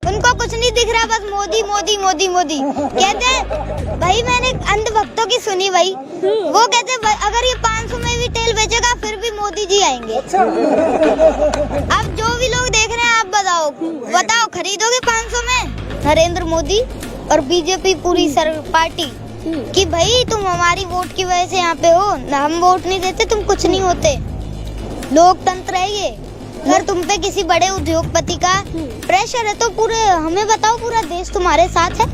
उनको कुछ नहीं दिख रहा, बस मोदी मोदी मोदी मोदी कहते हैं। भाई मैंने अंधभक्तों की सुनी भाई, वो कहते हैं अगर ये 500 में भी तेल बेचेगा फिर भी मोदी जी आएंगे। अब जो भी लोग देख रहे हैं आप बताओ खरीदोगे 500 में नरेंद्र मोदी और बीजेपी पूरी पार्टी कि भाई तुम हमारी वोट की वजह से यहाँ पे हो ना, हम वोट नहीं देते तुम कुछ नहीं होते। लोकतंत्र है ये। अगर तुम पे किसी बड़े उद्योगपति का प्रेशर है तो पूरे हमें बताओ पूरा देश तुम्हारे साथ है।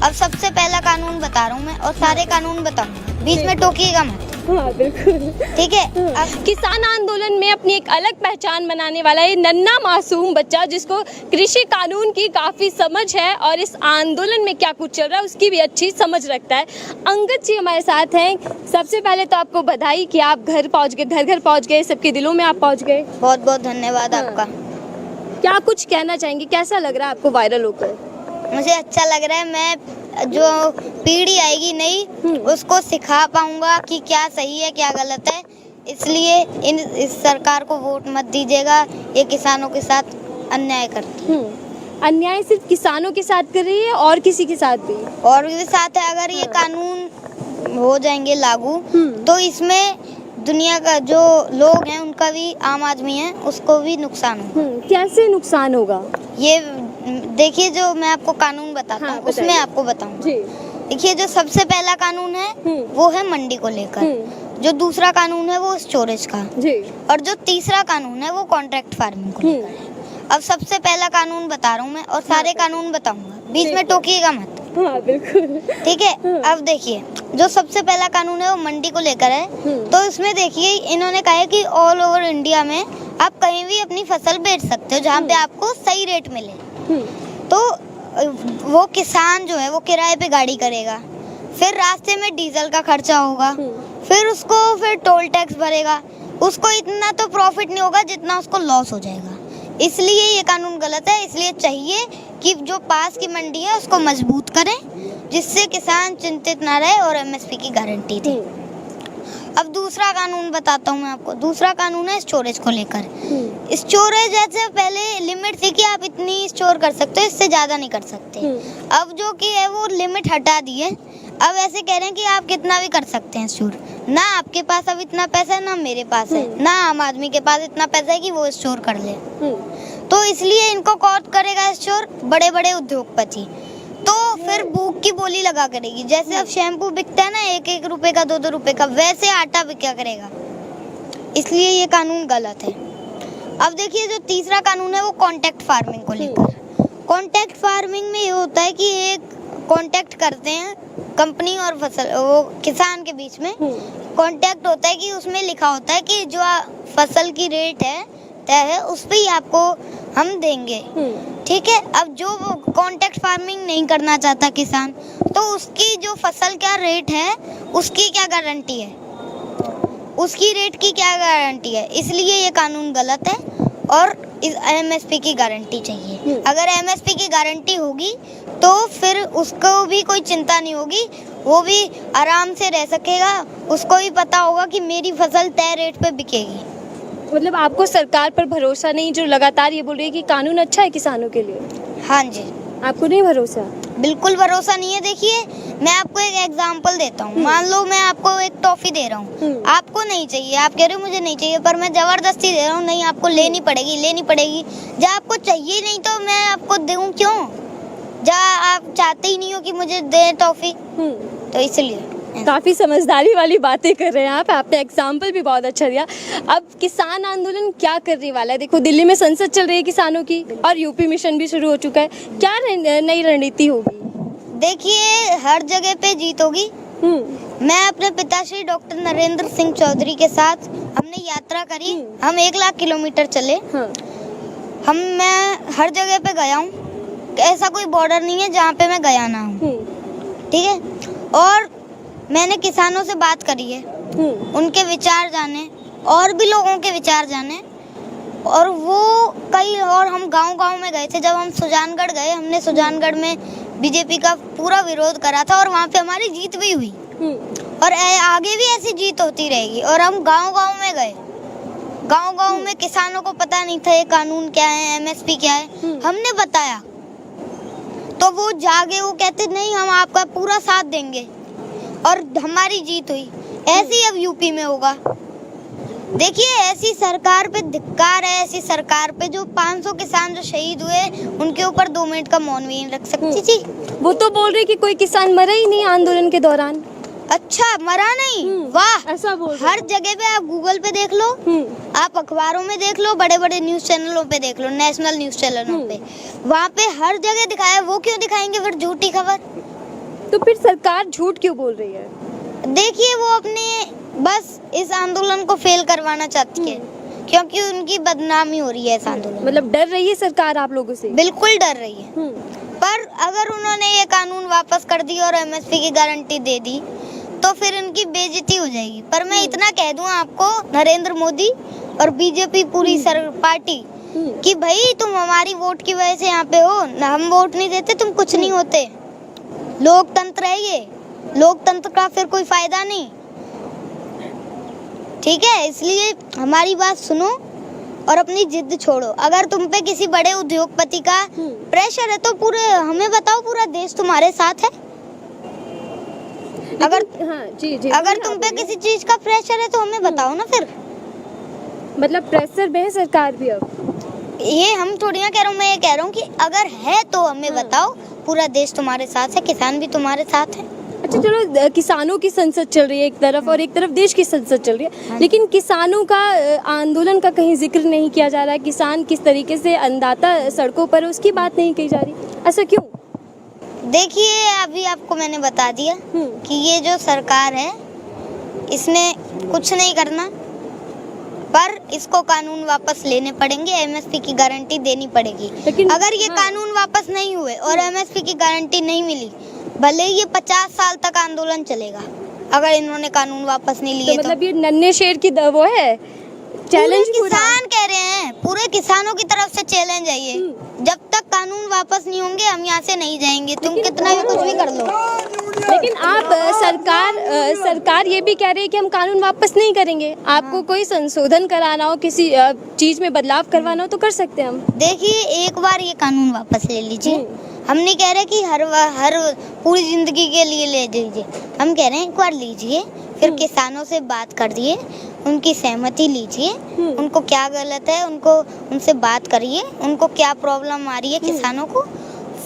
अब सबसे पहला कानून बता रहा हूँ मैं और सारे कानून बताऊंगा, बीच में टोकिएगा मत। हाँ बिल्कुल, ठीक है। अब किसान आंदोलन में अपनी एक अलग पहचान बनाने वाला ये नन्हा मासूम बच्चा जिसको कृषि कानून की काफी समझ है और इस आंदोलन में क्या कुछ चल रहा है उसकी भी अच्छी समझ रखता है। अंगद जी हमारे साथ हैं। सबसे पहले तो आपको बधाई कि आप घर पहुंच गए, घर घर पहुंच गए, सबके दिलों में आप पहुंच गए। बहुत बहुत धन्यवाद आपका। क्या कुछ कहना चाहेंगे, कैसा लग रहा है आपको वायरल होकर? मुझे अच्छा लग रहा है। मैं जो पीढ़ी आएगी नई उसको सिखा पाऊंगा कि क्या सही है क्या गलत है। इसलिए इस सरकार को वोट मत दीजिएगा, ये किसानों के साथ अन्याय करती है। अन्याय सिर्फ किसानों के साथ कर रही है और किसी के साथ भी? और भी साथ है। अगर ये कानून हो जाएंगे लागू तो इसमें दुनिया का जो लोग हैं उनका भी, आम आदमी है उसको भी नुकसान होगा। कैसे नुकसान होगा? ये देखिए जो मैं आपको कानून बताता हूँ उसमें आपको बताऊँ। देखिए जो सबसे पहला कानून है वो है मंडी को लेकर, जो दूसरा कानून है वो स्टोरेज का और जो तीसरा कानून है वो कॉन्ट्रैक्ट फार्मिंग को लेकर है। अब सबसे पहला कानून बता रहा हूँ मैं और सारे कानून बताऊंगा, बीच में टोकिएगा मत। हाँ बिल्कुल। ठीक है। अब देखिए जो सबसे पहला कानून है वो मंडी को लेकर है। तो इसमें देखिए इन्होंने कहा है कि ऑल ओवर इंडिया में आप कहीं भी अपनी फसल बेच सकते हो जहाँ पे आपको सही रेट मिले। तो वो किसान जो है वो किराए पे गाड़ी करेगा, फिर रास्ते में डीजल का खर्चा होगा, फिर टोल टैक्स भरेगा, उसको इतना तो प्रॉफिट नहीं होगा जितना उसको लॉस हो जाएगा। इसलिए ये कानून गलत है। इसलिए चाहिए कि जो पास की मंडी है उसको मजबूत करें जिससे किसान चिंतित ना रहे और एमएसपी की गारंटी दे। अब दूसरा कानून बताता हूँ मैं आपको। दूसरा कानून है स्टोरेज को लेकर। स्टोरेज जैसे पहले लिमिट थी कि आप इतनी स्टोर कर सकते हो, इससे ज्यादा नहीं कर सकते। अब जो कि है वो लिमिट हटा दी है। अब ऐसे कह रहे हैं कि आप कितना भी कर सकते हैं स्टोर। ना आपके पास अब इतना पैसा है ना मेरे पास है, ना आम आदमी के पास इतना पैसा है कि वो स्टोर कर ले। तो इसलिए इनको कौन करेगा स्टोर? बड़े बड़े उद्योगपति। तो फिर भूख की बोली लगा करेगी। जैसे अब शैम्पू बिकता है ना 1-1 रुपए का 2-2 रुपए का, वैसे आटा बिका करेगा। इसलिए ये कानून गलत है। अब देखिए जो तीसरा कानून है वो कॉन्ट्रैक्ट फार्मिंग को लेकर। कॉन्ट्रैक्ट फार्मिंग में ये होता है कि एक कॉन्ट्रैक्ट करते हैं कंपनी और वो किसान के बीच में कॉन्ट्रैक्ट होता है कि उसमें लिखा होता है कि जो फसल की रेट है तय है उस पे ही आपको हम देंगे। ठीक है। अब जो कॉन्ट्रैक्ट फार्मिंग नहीं करना चाहता किसान तो उसकी जो फसल क्या रेट है उसकी क्या गारंटी है, उसकी रेट की क्या गारंटी है। इसलिए ये कानून गलत है और इस एमएसपी की गारंटी चाहिए। अगर एमएसपी की गारंटी होगी तो फिर उसको भी कोई चिंता नहीं होगी, वो भी आराम से रह सकेगा। उसको भी पता होगा कि मेरी फसल तय रेट पे बिकेगी। मतलब आपको सरकार पर भरोसा नहीं जो लगातार ये बोल रही है कि कानून अच्छा है किसानों के लिए? हाँ जी। आपको नहीं भरोसा? बिल्कुल भरोसा नहीं है। देखिए मैं आपको एक एग्जांपल देता हूँ। मान लो मैं आपको एक टॉफी दे रहा हूँ, आपको नहीं चाहिए, आप कह रहे हो मुझे नहीं चाहिए, पर मैं जबरदस्ती दे रहा हूँ, नहीं आपको लेनी पड़ेगी। जब आपको चाहिए नहीं तो मैं आपको दूं क्यों? जब आप चाहते ही नहीं हो कि मुझे दे टॉफी, तो इसलिए। काफी समझदारी वाली बातें कर रहे हैं आप। आपने एग्जाम्पल भी बहुत अच्छा दिया। अब किसान आंदोलन क्या करने वाला है? देखो दिल्ली में संसद चल रही है किसानों की और यूपी मिशन भी शुरू हो चुका है। क्या नई रणनीति होगी? देखिए हर जगह पे जीत होगी। मैं अपने पिताश्री डॉक्टर नरेंद्र सिंह चौधरी के साथ हमने यात्रा करी। हम 1 लाख किलोमीटर चले। मैं हर जगह पे गया हूँ। ऐसा कोई बॉर्डर नहीं है जहाँ पे मैं गया ना हूँ। ठीक है। और मैंने किसानों से बात करी है, उनके विचार जाने और भी लोगों के विचार जाने। और वो और हम गांव में गए थे। जब हम सुजानगढ़ गए, हमने सुजानगढ़ में बीजेपी का पूरा विरोध करा था और वहाँ पे हमारी जीत भी हुई और आगे भी ऐसी जीत होती रहेगी। और हम गांव में गए, गांव में किसानों को पता नहीं था ये कानून क्या है, एमएसपी क्या है। हमने बताया वो जागे, वो कहते नहीं हम आपका पूरा साथ देंगे और हमारी जीत हुई। ऐसे ही अब यूपी में होगा। देखिए ऐसी सरकार पे धिक्कार है, ऐसी सरकार पे जो 500 किसान जो शहीद हुए उनके ऊपर 2 मिनट का मौन भी नहीं रख सकती थी। वो तो बोल रहे कि कोई किसान मरा ही नहीं आंदोलन के दौरान। अच्छा, मरा नहीं? वाह, ऐसा बोल रहे हर जगह पे आप गूगल पे देख लो, आप अखबारों में देख लो, बड़े बड़े न्यूज चैनलों पे देख लो, नेशनल न्यूज चैनलों पे, वहाँ पे हर जगह दिखाया। वो क्यों दिखाएंगे फिर झूठी खबर? तो फिर सरकार झूठ क्यों बोल रही है? देखिए वो अपने बस इस आंदोलन को फेल करवाना चाहती है, क्योंकि उनकी बदनामी हो रही है इस आंदोलन। मतलब डर रही है सरकार आप लोगों से? बिल्कुल डर रही है। पर अगर उन्होंने ये कानून वापस कर दी और एमएसपी की गारंटी दे दी तो फिर उनकी बेइज्जती हो जाएगी। पर मैं इतना कह दूं आपको, नरेंद्र मोदी और बीजेपी पूरी पार्टी कि भाई तुम हमारी वोट की वजह से यहाँ पे हो ना, हम वोट नहीं देते तुम कुछ नहीं होते। लोकतंत्र है ये, लोकतंत्र का फिर कोई फायदा नहीं, ठीक है? इसलिए हमारी बात सुनो और अपनी जिद छोड़ो। अगर तुम पे किसी बड़े उद्योगपति का प्रेशर है तो पूरे हमें बताओ, पूरा देश तुम्हारे साथ है। अगर अगर तुम पे किसी चीज का प्रेशर है तो हमें बताओ ना फिर। मतलब प्रेशर में है सरकार भी अब? ये हम थोड़ी ना कह रहा हूँ, मैं ये कह रहा हूँ कि अगर है तो हमें बताओ। पूरा देश तुम्हारे साथ है, किसान भी तुम्हारे साथ है। अच्छा चलो, किसानों की संसद चल रही है एक तरफ और एक तरफ देश की संसद चल रही है, लेकिन किसानों का आंदोलन का कहीं जिक्र नहीं किया जा रहा है। किसान किस तरीके से अन्नदाता सड़कों पर है उसकी बात नहीं की जा रही, ऐसा क्यों? देखिए अभी आपको मैंने बता दिया कि ये जो सरकार है इसने कुछ नहीं करना, पर इसको कानून वापस लेने पड़ेंगे, एमएसपी की गारंटी देनी पड़ेगी। लेकिन अगर ये कानून वापस नहीं हुए और एमएसपी की गारंटी नहीं मिली, भले ही ये 50 साल तक आंदोलन चलेगा, अगर इन्होंने कानून वापस नहीं लिए। तो मतलब ये नन्हे शेर की वो है चैलेंज। किसान कह रहे हैं, पूरे किसानों की तरफ से चैलेंज है ये। जब तक कानून वापस नहीं होंगे हम यहाँ से नहीं जाएंगे, तुम कितना भी कुछ भी कर लो। लेकिन आप सरकार ये भी कह रही है कि हम कानून वापस नहीं करेंगे। आपको कोई संशोधन कराना हो, किसी चीज में बदलाव करवाना हो तो कर सकते हैं हम। देखिए एक बार ये कानून वापस ले लीजिए, हम नहीं कह रहे कि हर पूरी जिंदगी के लिए ले लीजिए, हम कह रहे हैं एक बार लीजिए, फिर किसानों से बात कर दिए, उनकी सहमति लीजिए, उनको क्या गलत है उनसे बात करिए, उनको क्या प्रॉब्लम आ रही है किसानों को,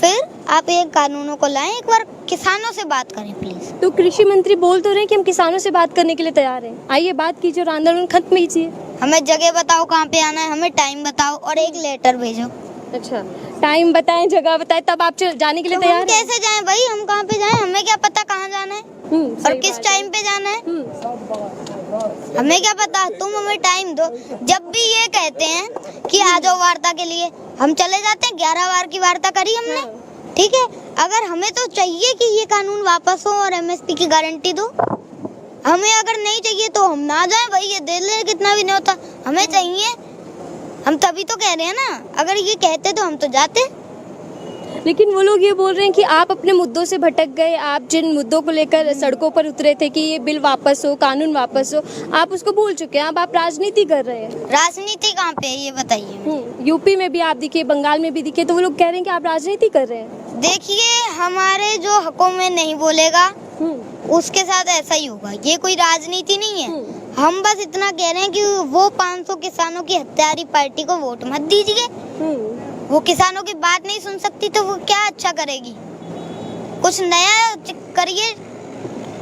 फिर आप ये कानूनों को लाएं। एक बार किसानों से बात करें प्लीज। तो कृषि मंत्री बोल तो रहे हैं कि हम किसानों से बात करने के लिए तैयार हैं, आइए बात कीजिए और आंदोलन खत्म कीजिए। हमें जगह बताओ कहाँ पे आना है, हमें टाइम बताओ और एक लेटर भेजो। अच्छा, टाइम बताएं, जगह बताएं, तब आप जाने के लिए तैयार हैं? कैसे जाएं भाई, हम कहाँ पे जाएं? हमें क्या पता कहाँ जाना है और किस टाइम पे जाना है, हमें क्या पता। तुम हमें टाइम दो। जब भी ये कहते हैं कि आ जाओ वार्ता के लिए, हम चले जाते हैं। 11 बार की वार्ता करी हमने, ठीक है? अगर हमें तो चाहिए कि ये कानून वापस हो और एमएसपी की गारंटी दो। हमें अगर नहीं चाहिए तो हम ना जाएं भाई, ये दे ले कितना भी नहीं होता, हमें चाहिए। हम तभी तो कह रहे हैं ना, अगर ये कहते तो हम तो जाते। लेकिन वो लोग ये बोल रहे हैं कि आप अपने मुद्दों से भटक गए। आप जिन मुद्दों को लेकर सड़कों पर उतरे थे कि ये बिल वापस हो, कानून वापस हो, आप उसको भूल चुके हैं। अब आप राजनीति कर रहे हैं। राजनीति कहाँ पे है ये बताइए? यूपी में भी आप दिखे, बंगाल में भी दिखे, तो वो लोग कह रहे हैं कि आप राजनीति कर रहे हैं। देखिए हमारे जो हकों में नहीं बोलेगा उसके साथ ऐसा ही होगा, ये कोई राजनीति नहीं है। हम बस इतना कह रहे हैं कि वो 500 किसानों की हत्यारी पार्टी को वोट मत दीजिए। वो किसानों की बात नहीं सुन सकती तो वो क्या अच्छा करेगी? कुछ नया करिए,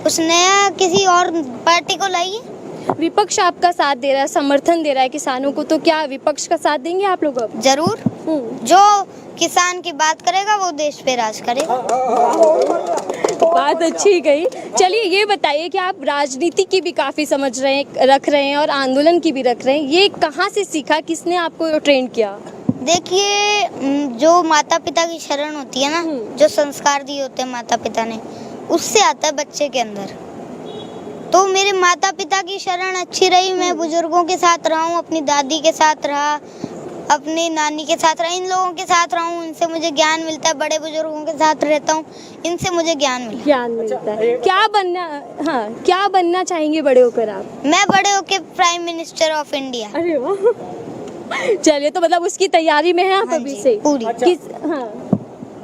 कुछ नया किसी और पार्टी को लाइए। विपक्ष आपका साथ दे रहा है, समर्थन दे रहा है किसानों को, तो क्या विपक्ष का साथ देंगे आप लोग अब? जरूर। जो किसान की बात करेगा वो देश पे राज करेगा। बात अच्छी गई। चलिए ये बताइए कि आप राजनीति की भी काफी समझ रख रहे हैं और आंदोलन की भी रख रहे हैं, ये कहाँ से सीखा, किसने आपको ट्रेन किया? देखिए जो माता पिता की शरण होती है ना, जो संस्कार दिए होते हैं माता पिता ने, उससे आता है बच्चे के अंदर। तो मेरे माता पिता की शरण अच्छी रही, मैं बुजुर्गों के साथ रहा हूँ, अपनी दादी के साथ रहा, अपनी नानी के साथ रहा, इन लोगों के साथ रहा हूँ, इनसे मुझे ज्ञान मिलता है। बड़े बुजुर्गों के साथ रहता हूँ, इनसे मुझे ज्ञान मिलता है। क्या बनना चाहेंगे बड़े होकर आप? मैं बड़े होकर प्राइम मिनिस्टर ऑफ इंडिया। अरे वाह, चलिए तो मतलब उसकी तैयारी में है आप अभी से पूरी?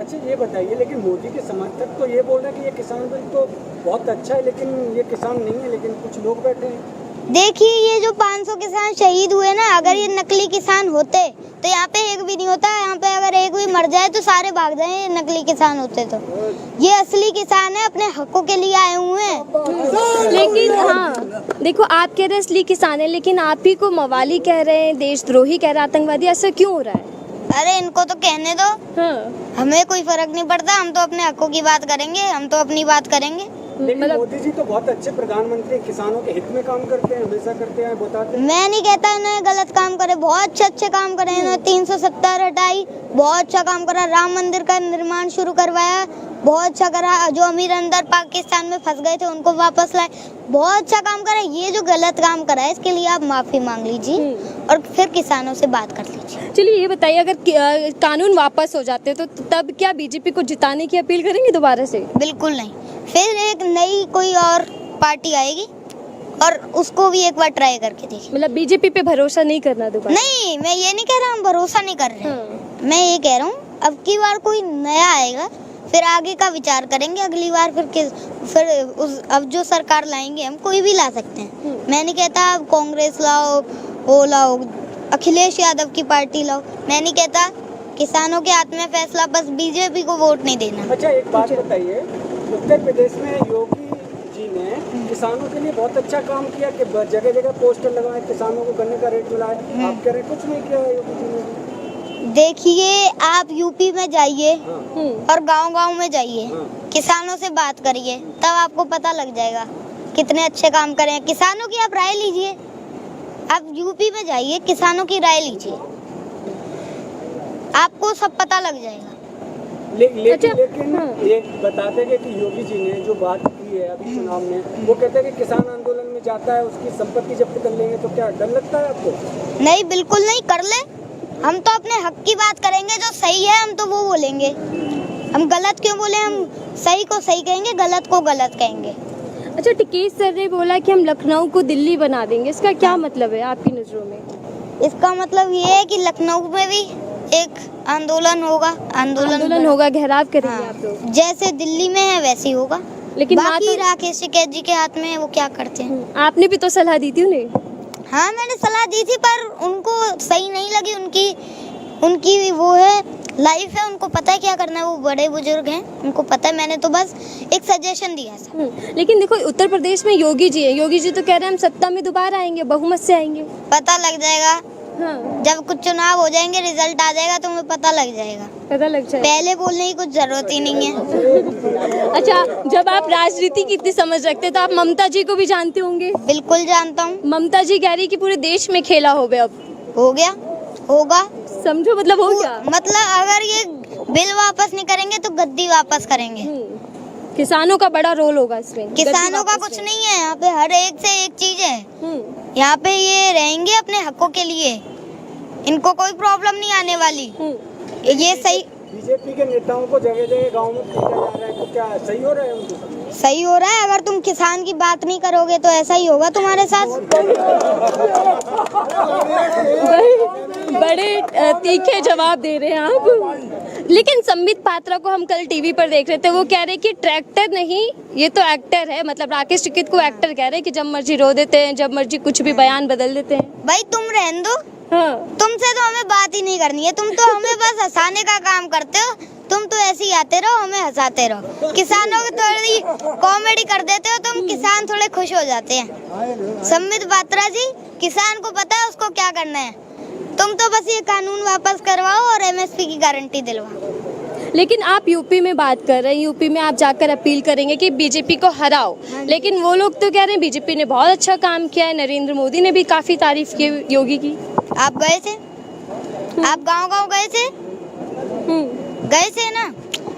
अच्छा ये बताइए, लेकिन मोदी के समर्थक तो ये बोल रहे हैं कि ये किसान बिल तो बहुत अच्छा है, लेकिन ये किसान नहीं है, लेकिन कुछ लोग बैठे हैं। देखिए ये जो 500 किसान शहीद हुए ना, अगर ये नकली किसान होते तो यहाँ पे एक भी नहीं होता। यहाँ पे अगर एक भी मर जाए तो सारे भाग जाए, ये नकली किसान होते तो। ये असली किसान है, अपने हकों के लिए आए हुए हैं। लेकिन हाँ देखो, आप कह रहे हैं असली किसान है, लेकिन आप ही को मवाली कह रहे हैं, देशद्रोही कह रहे हैं, आतंकवादी, ऐसा क्यों हो रहा है? अरे इनको तो कहने दो, हाँ। हमें कोई फर्क नहीं पड़ता। हम तो अपने हकों की बात करेंगे, हम तो अपनी बात करेंगे। लेकिन मोदी जी तो बहुत अच्छे प्रधानमंत्री, किसानों के हित में काम करते हैं, हमेशा करते हैं, बताते हैं। मैं नहीं कहता इन्होंने गलत काम करे, बहुत अच्छे काम करे इन्होंने। 370 हटाई, बहुत अच्छा काम करा। राम मंदिर का निर्माण शुरू करवाया, बहुत अच्छा करा। जो अमीर अंदर पाकिस्तान में फंस गए थे उनको वापस लाए, बहुत अच्छा काम करा। ये जो गलत काम करा है इसके लिए आप माफी मांग लीजिए और फिर किसानों से बात कर लीजिए। चलिए ये बताइए, अगर कानून वापस हो जाते तो तब क्या बीजेपी को जिताने की अपील करेंगे दोबारा से? बिल्कुल नहीं, फिर एक नई कोई और पार्टी आएगी और उसको भी एक बार ट्राई करके देखिए। मतलब बीजेपी पे भरोसा नहीं करना दोबारा? नहीं, मैं ये नहीं कह रहा हम भरोसा नहीं कर रहे हैं। मैं ये कह रहा हूँ अब की बार कोई नया आएगा, फिर आगे का विचार करेंगे। अगली बार अब जो सरकार लाएंगे हम कोई भी ला सकते हैं। मैं नहीं कहता आप कांग्रेस लाओ, वो लाओ, अखिलेश यादव की पार्टी लाओ। मैं नहीं कहता, किसानों के हाथ में फैसला, बस बीजेपी को वोट नहीं देना। अच्छा एक बात बताइए, उत्तर प्रदेश में योगी जी ने किसानों के लिए बहुत अच्छा काम किया कि जगह जगह पोस्टर लगाए, किसानों को गन्ने का रेट मिलाए। आप कह रहे कुछ नहीं किया है योगी जी ने? देखिए आप यूपी में जाइए हाँ। और गांव-गांव में जाइए, हाँ। किसानों से बात करिए, तब आपको पता लग जाएगा कितने अच्छे काम करे हैं। किसानों की आप राय लीजिए, आप यूपी में जाइए, किसानों की राय लीजिए, आपको सब पता लग जाएगा। लेकिन ये बताते हैं कि योगी जी ने जो बात की है अभी चुनाव में, वो कहते हैं कि किसान आंदोलन में जाता है उसकी संपत्ति जब्त कर लेंगे, तो क्या डर लगता है आपको? नहीं, बिल्कुल नहीं, कर ले। हम तो अपने हक की बात करेंगे, जो सही है हम तो वो बोलेंगे। हम गलत क्यों बोले? हम सही को सही कहेंगे, गलत को गलत कहेंगे। अच्छा, टिकेश सर ने बोला कि हम लखनऊ को दिल्ली बना देंगे, इसका क्या मतलब है आपकी नजरों में? इसका मतलब ये है कि लखनऊ में भी एक आंदोलन होगा, आंदोलन होगा, घेराव करेंगे हाँ, आप लोग। जैसे दिल्ली में है वैसे ही होगा। लेकिन बाकी राकेश टिकैत जी के हाथ में है, वो क्या करते हैं। आपने भी तो सलाह दी थी उन्हें। हाँ मैंने सलाह दी थी, पर उनको सही नहीं लगी। उनकी वो है लाइफ है, उनको पता है क्या करना है, वो बड़े बुजुर्ग हैं, उनको पता है। मैंने तो बस एक सजेशन दिया था। लेकिन देखो उत्तर प्रदेश में योगी जी है, योगी जी तो कह रहे हैं हम सत्ता में दोबारा आएंगे, बहुमत से आएंगे। पता लग जाएगा। हाँ। जब कुछ चुनाव हो जाएंगे, रिजल्ट आ जाएगा तो हमें पता लग जाएगा। पता लग जाएगा, पहले बोलने की कुछ जरूरत ही नहीं है। अच्छा, जब आप राजनीति की इतनी समझ रखते हैं तो आप ममता जी को भी जानते होंगे? बिल्कुल जानता हूँ। ममता जी कह रही कि पूरे देश में खेला हो गया, अब हो गया, होगा, समझो मतलब हो गया। मतलब अगर ये बिल वापस नहीं करेंगे तो गद्दी वापस करेंगे। किसानों का बड़ा रोल होगा इसमें। किसानों का कुछ नहीं है यहाँ पे, हर एक से एक चीज है यहाँ पे। ये रहेंगे अपने हकों के लिए, इनको कोई प्रॉब्लम नहीं आने वाली। ये सही, बीजेपी के नेताओं को जगह जगह गांव में भेजा जा रहा है, तो क्या सही हो रहा है उनको? सही हो रहा है। अगर तुम किसान की बात नहीं करोगे तो ऐसा ही होगा तुम्हारे साथ। बड़े तीखे जवाब दे रहे हैं आप। लेकिन संबित पात्रा को हम कल टीवी पर देख रहे थे, वो कह रहे कि ट्रैक्टर नहीं, ये तो एक्टर है। मतलब राकेश टिकैत को एक्टर कह रहे हैं कि जब मर्जी रो देते हैं, जब मर्जी कुछ भी बयान बदल देते हैं। भाई तुम रहने दो। हाँ। तुमसे तो हमें बात ही नहीं करनी है, तुम तो हमें बस हंसाने का काम करते हो। तुम तो ऐसे ही आते रहो, हमें हंसाते रहो। किसानों की थोड़ी कॉमेडी कर देते हो तुम, किसान थोड़े खुश हो जाते हैं। संबित पात्रा जी, किसान को पता है उसको क्या करना है। तुम तो बस ये कानून वापस करवाओ और एमएसपी की गारंटी दिलवाओ। लेकिन आप यूपी में बात कर रहे हैं, यूपी में आप जाकर अपील करेंगे कि बीजेपी को हराओ, लेकिन वो लोग तो कह रहे हैं बीजेपी ने बहुत अच्छा काम किया है। नरेंद्र मोदी ने भी काफी तारीफ की योगी की। आप गए थे? आप गांव-गांव गए थे? गए थे ना?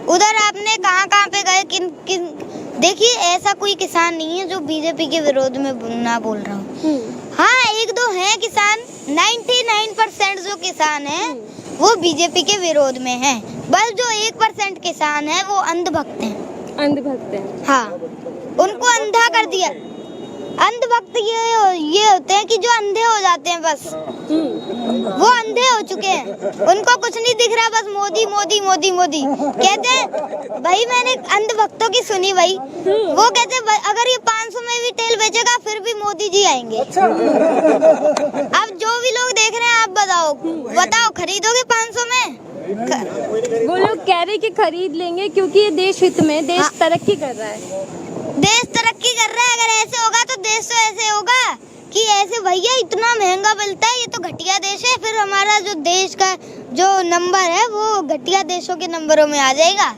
उधर आपने कहाँ पे गए? किन देखिए, ऐसा कोई किसान नहीं है जो बीजेपी के विरोध में ना बोल रहा हूँ। हाँ, एक दो हैं किसान, 99% जो किसान हैं वो बीजेपी के विरोध में हैं। बस जो 1% किसान है वो अंधभक्त हैं। अंधभक्त हैं। हाँ, उनको अंधा कर दिया। अंधभक्त ये होते हैं कि जो अंधे हो जाते हैं, बस वो अंधे हो चुके हैं, उनको कुछ नहीं दिख रहा, बस मोदी मोदी मोदी मोदी कहते हैं। भाई मैंने अंधभक्तों की सुनी भाई, वो कहते हैं अगर ये 500 में भी तेल बेचेगा फिर भी मोदी जी आएंगे। अब जो भी लोग देख रहे हैं आप बताओ खरीदोगे 500 में? वो लोग कह रहे कि खरीद लेंगे क्योंकि ये देश हित में, देश तरक्की कर रहा है। देश तरक्की कर रहा है, अगर ऐसे होगा तो देश तो ऐसे होगा कि ऐसे भैया इतना महंगा मिलता है, ये तो घटिया देश है, फिर हमारा जो देश का जो नंबर है वो घटिया देशों के नंबरों में आ जाएगा।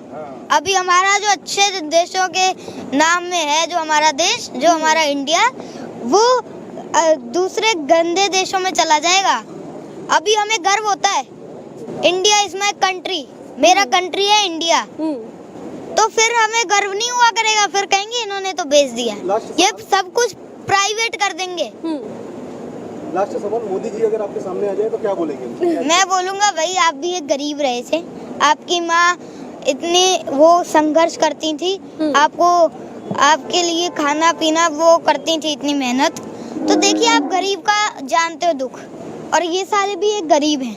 अभी हमारा जो अच्छे देशों के नाम में है, जो हमारा देश, जो हमारा इंडिया, वो दूसरे गंदे देशों में चला जाएगा। अभी हमें गर्व होता है, इंडिया इज माय कंट्री, मेरा कंट्री है इंडिया, तो फिर हमें गर्व नहीं हुआ करेगा, फिर कहेंगे इन्होंने तो बेच दिया। ये सब कुछ प्राइवेट कर देंगे। लास्ट सवाल, मोदी जी अगर आपके सामने आ जाए तो क्या बोलेंगे? मैं बोलूँगा भाई आप भी एक गरीब रहे थे, आपकी माँ इतनी वो संघर्ष करती थी, आपको आपके लिए खाना पीना वो करती थी, इतनी मेहनत, तो देखिए आप गरीब का जानते हो दुख, और ये सारे भी एक गरीब हैं,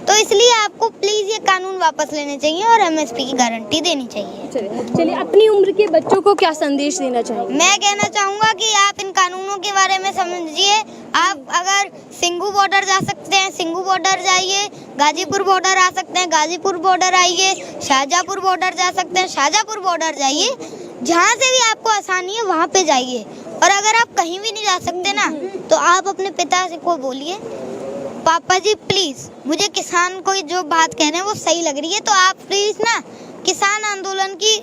तो इसलिए आपको प्लीज ये कानून वापस लेने चाहिए और एमएसपी की गारंटी देनी चाहिए। चलिए अपनी उम्र के बच्चों को क्या संदेश देना चाहिए? मैं कहना चाहूँगा कि आप इन कानूनों के बारे में समझिए। आप अगर सिंघू बॉर्डर जा सकते हैं, सिंघू बॉर्डर जाइए, गाजीपुर बॉर्डर आ सकते हैं, गाजीपुर बॉर्डर आइए, शाहजहाँपुर बॉर्डर जा सकते हैं, शाहजहाँपुर बॉर्डर जाइए, जहाँ से भी आपको आसानी है वहाँ पे जाइए। और अगर आप कहीं भी नहीं जा सकते ना, तो आप अपने पिता को बोलिए, पापा जी प्लीज मुझे किसान को जो बात कह रहे हैं वो सही लग रही है, तो आप प्लीज ना किसान आंदोलन की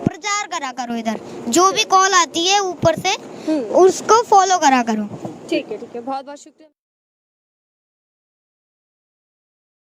प्रचार करा करो, इधर जो भी कॉल आती है ऊपर से उसको फॉलो करा करो। ठीक है, बहुत बहुत शुक्रिया।